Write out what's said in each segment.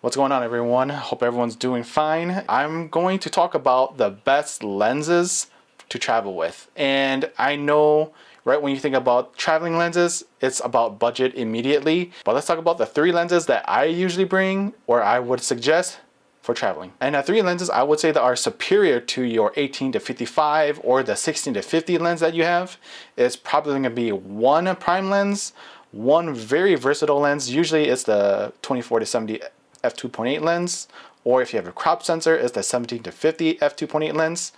What's going on, everyone? Hope everyone's doing fine. I'm going to talk about the best lenses to travel with. And I know right when you think about traveling lenses, it's about budget immediately. But let's talk about the three lenses that I usually bring or I would suggest for traveling. And the three lenses I would say that are superior to your 18 to 55 or the 16 to 50 lens that you have is probably going to be one prime lens, one very versatile lens. Usually it's the 24 to 70 f2.8 lens, or if you have a crop sensor, it's the 17 to 50 f2.8 lens,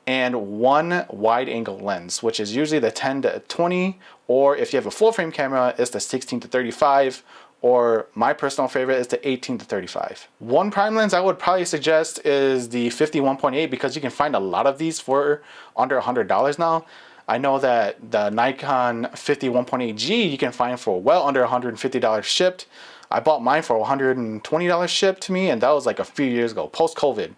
and one wide angle lens, which is usually the 10 to 20, or if you have a full frame camera, it's the 16 to 35, or my personal favorite is the 18 to 35. One prime lens I would probably suggest is the 51.8 because you can find a lot of these for under $100 now. I know that the Nikon 51.8G you can find for well under $150 shipped. I bought mine for $120 shipped to me, and that was like a few years ago, post-COVID.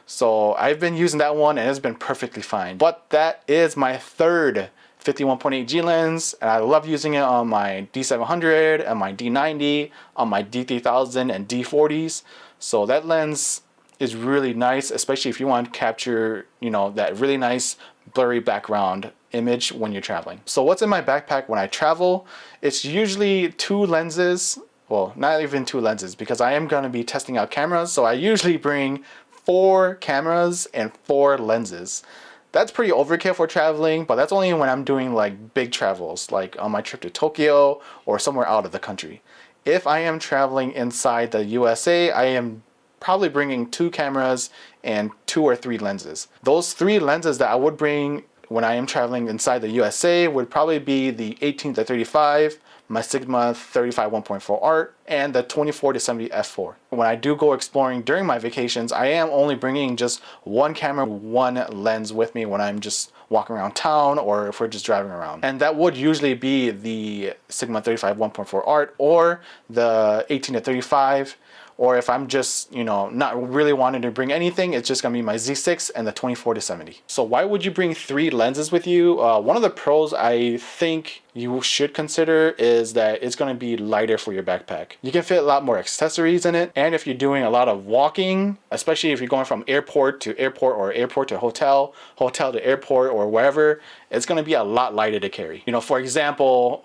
So I've been using that one, and it's been perfectly fine. But that is my third 51.8G lens, and I love using it on my D700, and my D90, on my D3000 and D40s. So that lens is really nice, especially if you want to capture, that really nice blurry background image when you're traveling. So what's in my backpack when I travel? It's usually two lenses. Well, not even two lenses because I am going to be testing out cameras. So I usually bring 4 cameras and 4 lenses. That's pretty overkill for traveling, but that's only when I'm doing like big travels, like on my trip to Tokyo or somewhere out of the country. If I am traveling inside the USA, I am probably bringing 2 cameras and 2 or 3 lenses. Those 3 lenses that I would bring when I am traveling inside the USA would probably be the 18 to 35, my Sigma 35 1.4 Art, and the 24 to 70 f4. When I do go exploring during my vacations, I am only bringing just one camera, one lens with me when I'm just walking around town or if we're just driving around. And that would usually be the Sigma 35 1.4 Art or the 18 to 35. Or if I'm just, not really wanting to bring anything, it's just gonna be my Z6 and the 24 to 70. So why would you bring 3 lenses with you? One of the pros I think you should consider is that it's gonna be lighter for your backpack. You can fit a lot more accessories in it. And if you're doing a lot of walking, especially if you're going from airport to airport or airport to hotel, hotel to airport or wherever, it's gonna be a lot lighter to carry. For example,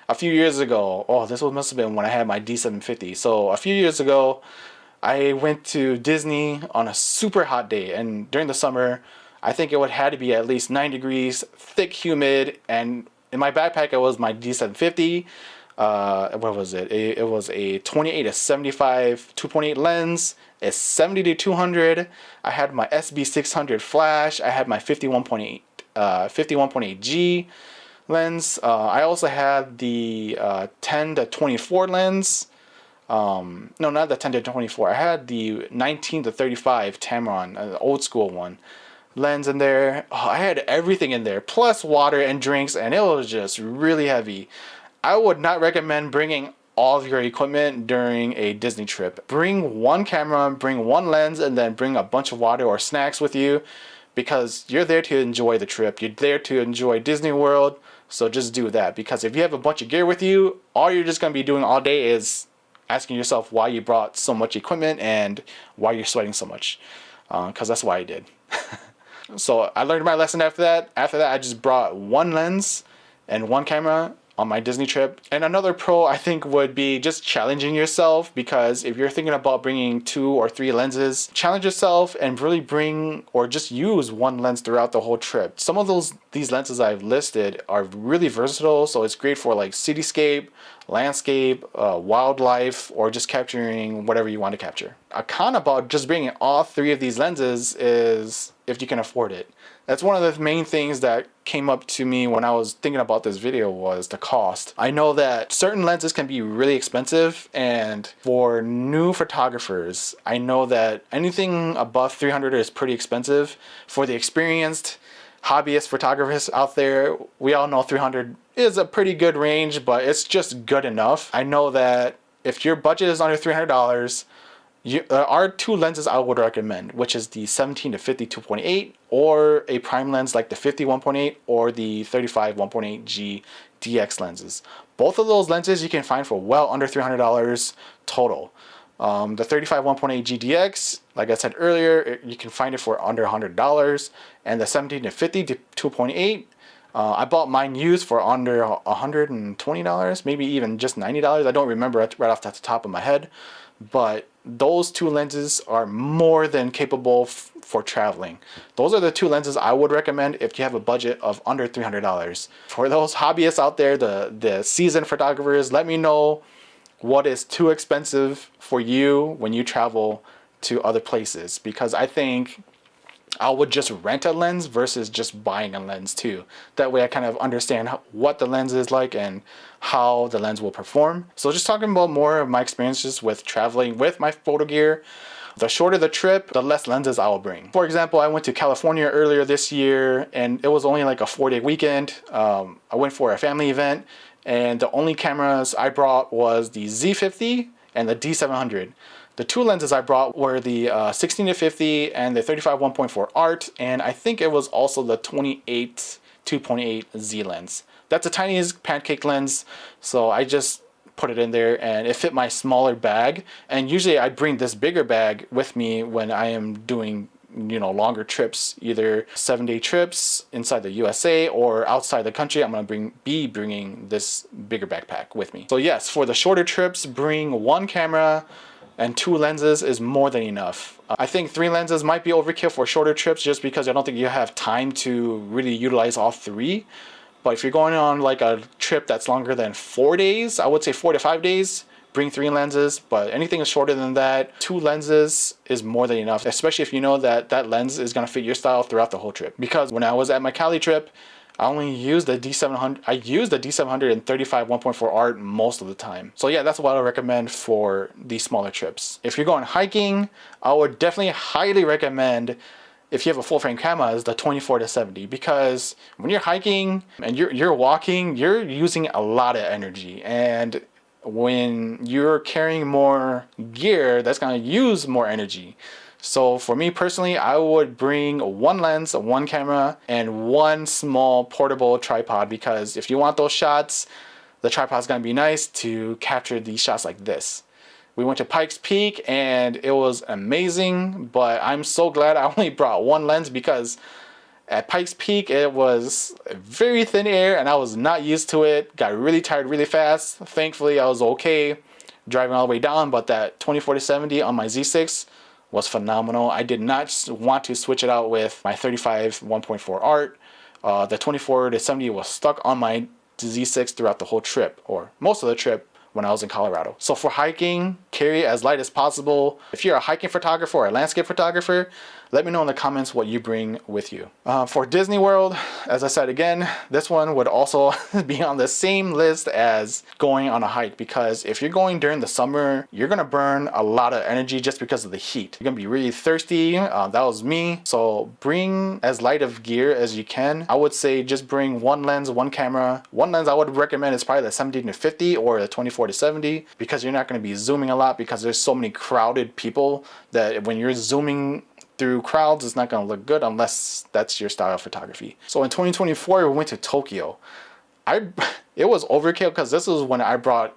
a few years ago, must have been when I had my D750. So a few years ago, I went to Disney on a super hot day. And during the summer, I think it would had to be at least 9 degrees, thick, humid. And in my backpack, it was my D750. What was it? It was a 28 to 75 2.8 lens. It's 70 to 200. I had my SB600 flash. I had my 51.8G. lens. I also had the 10 to 24 lens. No, not the 10 to 24. I had the 19 to 35 Tamron, the old school one, lens in there. I had everything in there, plus water and drinks, and it was just really heavy. I would not recommend bringing all of your equipment during a Disney trip. Bring one camera, bring one lens, and then bring a bunch of water or snacks with you because you're there to enjoy the trip. You're there to enjoy Disney World. So just do that, because if you have a bunch of gear with you, all you're just going to be doing all day is asking yourself why you brought so much equipment and why you're sweating so much, because that's why I did. So I learned my lesson after that. After that, I just brought one lens and one camera on my Disney trip. And another pro I think would be just challenging yourself, because if you're thinking about bringing 2 or 3 lenses, challenge yourself and really bring or just use one lens throughout the whole trip. Some of these lenses I've listed are really versatile, so it's great for like cityscape, landscape, wildlife, or just capturing whatever you want to capture. A con about just bringing all 3 of these lenses is if you can afford it. That's one of the main things that came up to me when I was thinking about this video was the cost. I know that certain lenses can be really expensive, and for new photographers, I know that anything above 300 is pretty expensive. For the experienced hobbyist photographers out there, we all know 300 is a pretty good range, but it's just good enough. I know that if your budget is under $300, there are 2 lenses I would recommend, which is the 17 to 50 2.8 or a prime lens like the 50 1.8 or the 35 1.8G DX lenses. Both of those lenses you can find for well under $300 total. The 35 1.8 GDX, like I said earlier, you can find it for under $100, and the 17 to 50 to 2.8. I bought mine used for under $120, maybe even just $90. I don't remember right off the top of my head, but those two lenses are more than capable for traveling. Those are the two lenses I would recommend if you have a budget of under $300. For those hobbyists out there, the seasoned photographers, let me know what is too expensive for you when you travel to other places, because I think I would just rent a lens versus just buying a lens too. That way I kind of understand what the lens is like and how the lens will perform. So just talking about more of my experiences with traveling with my photo gear. The shorter the trip, the less lenses I will bring. For example, I went to California earlier this year, and it was only like a 4-day weekend. I went for a family event, and the only cameras I brought was the Z50 and the D700. The two lenses I brought were the 16 to 50 and the 35 1.4 art, and I think it was also the 28 2.8 Z lens. That's the tiniest pancake lens, so I just put it in there and it fit my smaller bag. And usually I bring this bigger bag with me when I am doing, you know, longer trips, either 7-day trips inside the USA or outside the country. I'm gonna be bringing this bigger backpack with me. So yes, for the shorter trips, bring one camera and 2 lenses is more than enough. I think 3 lenses might be overkill for shorter trips just because I don't think you have time to really utilize all 3. But if you're going on like a trip that's longer than 4 days, I would say 4 to 5 days, bring 3 lenses. But anything shorter than that, 2 lenses is more than enough, especially if you know that that lens is gonna fit your style throughout the whole trip. Because when I was at my Cali trip, I only used the D700. I used the D700 and 35 1.4 art most of the time. So yeah, that's what I recommend for these smaller trips. If you're going hiking, I would definitely highly recommend, if you have a full frame camera, is the 24 to 70, because when you're hiking and you're walking, you're using a lot of energy, and when you're carrying more gear, that's gonna use more energy. So for me personally, I would bring 1 lens, 1 camera, and 1 small portable tripod, because if you want those shots, the tripod's gonna be nice to capture these shots like this. We went to Pikes Peak and it was amazing, but I'm so glad I only brought 1 lens, because at Pikes Peak it was very thin air and I was not used to it. Got really tired really fast. Thankfully I was okay driving all the way down, but that 24 to 70 on my Z6 was phenomenal. I did not want to switch it out with my 35 1.4 art. The 24 to 70 was stuck on my Z6 throughout the whole trip, or most of the trip when I was in Colorado. So for hiking, carry it as light as possible. If you're a hiking photographer or a landscape photographer, let me know in the comments what you bring with you. For Disney World, as I said again, this one would also be on the same list as going on a hike, because if you're going during the summer, you're gonna burn a lot of energy just because of the heat. You're gonna be really thirsty. That was me. So bring as light of gear as you can. I would say just bring 1 lens, 1 camera. 1 lens I would recommend is probably the 17 to 50 or the 24 to 70, because you're not gonna be zooming a lot, because there's so many crowded people that when you're zooming through crowds, it's not going to look good unless that's your style of photography. So in 2024, we went to Tokyo. It was overkill because this was when I brought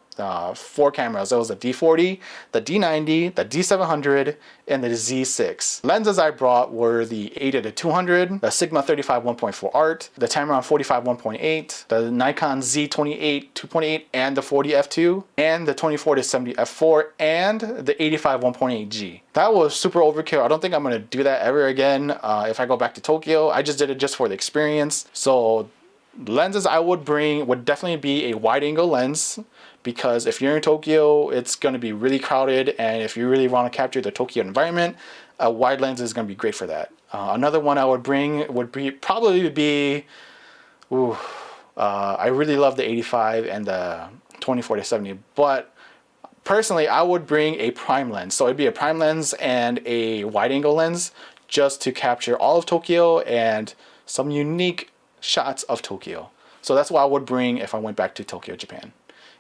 4 cameras. It was the D40, the D90, the D700, and the Z6. Lenses I brought were the 80 to 200, the Sigma 35 1.4 art, the Tamron 45 1.8, the Nikon Z28 2.8, and the 40 f2, and the 24 to 70 f4, and the 85 1.8 G. That was super overkill. I don't think I'm going to do that ever again if I go back to Tokyo. I just did it just for the experience. So lenses I would bring would definitely be a wide angle lens, because if you're in Tokyo, it's going to be really crowded, and if you really want to capture the Tokyo environment, a wide lens is going to be great for that. Another one I would bring would probably be, I really love the 85 and the 24 to 70, but personally I would bring a prime lens. So it'd be a prime lens and a wide angle lens, just to capture all of Tokyo and some unique shots of Tokyo. So that's what I would bring if I went back to Tokyo, Japan.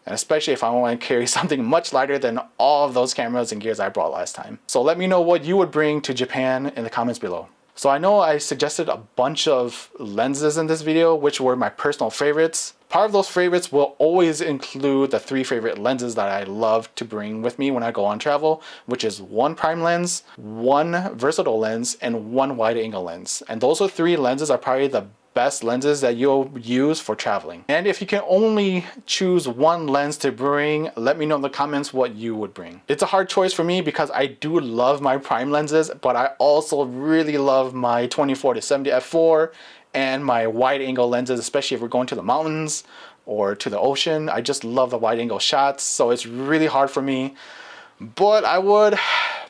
And especially if I want to carry something much lighter than all of those cameras and gears I brought last time. So let me know what you would bring to Japan in the comments below. So I know I suggested a bunch of lenses in this video, which were my personal favorites. Part of those favorites will always include the 3 favorite lenses that I love to bring with me when I go on travel, which is 1 prime lens, 1 versatile lens, and 1 wide angle lens. And those 3 lenses are probably the best lenses that you'll use for traveling. And if you can only choose 1 lens to bring, let me know in the comments what you would bring. It's a hard choice for me because I do love my prime lenses, but I also really love my 24-70 f4 and my wide angle lenses, especially if we're going to the mountains or to the ocean. I just love the wide angle shots, so it's really hard for me. But I would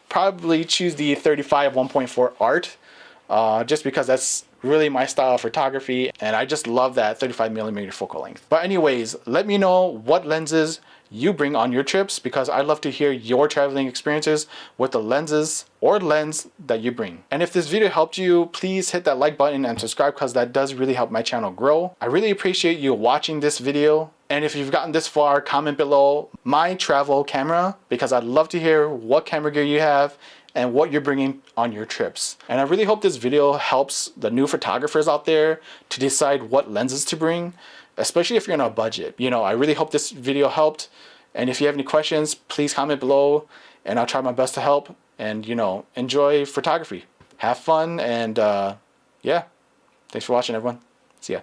probably choose the 35 1.4 art, just because that's really my style of photography, and I just love that 35mm focal length. But anyways, let me know what lenses you bring on your trips, because I'd love to hear your traveling experiences with the lenses or lens that you bring. And if this video helped you, please hit that like button and subscribe, because that does really help my channel grow. I really appreciate you watching this video. And if you've gotten this far, comment below my travel camera, because I'd love to hear what camera gear you have and what you're bringing on your trips. And I really hope this video helps the new photographers out there to decide what lenses to bring, especially if you're on a budget. You know, I really hope this video helped. And if you have any questions, please comment below and I'll try my best to help. And, you know, enjoy photography. Have fun, and yeah. Thanks for watching, everyone. See ya.